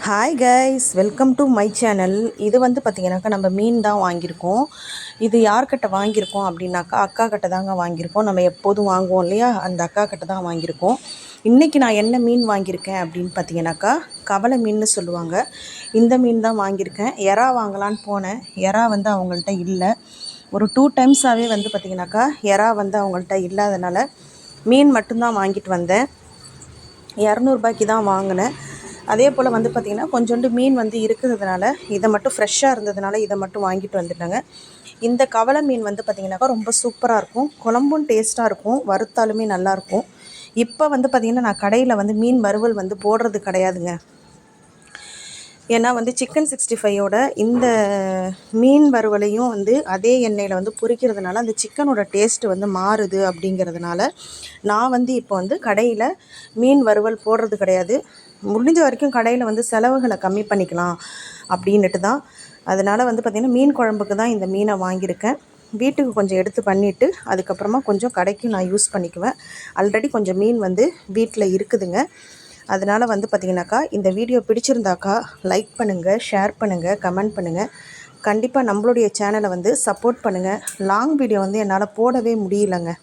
Hi guys, welcome to my channel. இது வந்து பார்த்திங்கனாக்கா நம்ம மீன் தான் வாங்கியிருக்கோம். இது யார்கிட்ட வாங்கியிருக்கோம் அப்படின்னாக்கா அக்கா கிட்ட தாங்க வாங்கியிருக்கோம். நம்ம எப்போதும் வாங்குவோம் இல்லையா, அந்த அக்கா கிட்ட தான் வாங்கியிருக்கோம். இன்றைக்கி நான் என்ன மீன் வாங்கியிருக்கேன் அப்படின்னு பார்த்தீங்கன்னாக்கா கவலை மீன்னு சொல்லுவாங்க. இந்த மீன் தான் வாங்கியிருக்கேன். எறா வாங்கலான்னு போனேன். எறா வந்து அவங்கள்ட்ட இல்லை. ஒரு 2 டைம்ஸாகவே வந்து பார்த்திங்கனாக்கா எறா வந்து அவங்கள்ட்ட இல்லாதனால மீன் மட்டும்தான் வாங்கிட்டு வந்தேன். 200 தான் வாங்கினேன். அதே போல் வந்து பார்த்திங்கன்னா கொஞ்சோண்டு மீன் வந்து இருக்கிறதுனால இதை மட்டும் ஃப்ரெஷ்ஷாக இருந்ததுனால இதை மட்டும் வாங்கிட்டு வந்துட்டாங்க. இந்த கவலை மீன் வந்து பார்த்திங்கனாக்கா ரொம்ப சூப்பராக இருக்கும். குழம்பும் டேஸ்ட்டாக இருக்கும், வறுத்தாலுமே நல்லாயிருக்கும். இப்போ வந்து பார்த்திங்கன்னா நான் கடையில் வந்து மீன் வறுவல் வந்து போடுறது கிடையாதுங்க. ஏன்னா வந்து சிக்கன் 65யோட இந்த மீன் வறுவலையும் வந்து அதே எண்ணெயில் வந்து பொரிக்கிறதுனால அந்த சிக்கனோட டேஸ்ட்டு வந்து மாறுது. அப்படிங்கிறதுனால நான் வந்து இப்போ வந்து கடையில் மீன் வறுவல் போடுறது கிடையாது. முடிஞ்ச வரைக்கும் கடையில் வந்து செலவுகளை கம்மி பண்ணிக்கலாம் அப்படின்ட்டு தான். அதனால் வந்து பார்த்திங்கன்னா மீன் குழம்புக்கு தான் இந்த மீனை வாங்கியிருக்கேன். வீட்டுக்கு கொஞ்சம் எடுத்து பண்ணிவிட்டு அதுக்கப்புறமா கொஞ்சம் கடைக்கு நான் யூஸ் பண்ணிக்குவேன். ஆல்ரெடி கொஞ்சம் மீன் வந்து வீட்டில் இருக்குதுங்க. அதனால் வந்து பார்த்திங்கனாக்கா இந்த வீடியோ பிடிச்சிருந்தாக்கா லைக் பண்ணுங்கள், ஷேர் பண்ணுங்கள், கமெண்ட் பண்ணுங்கள். கண்டிப்பாக நம்மளுடைய சேனலை வந்து சப்போர்ட் பண்ணுங்கள். லாங் வீடியோ வந்து என்னால் போடவே முடியலங்க.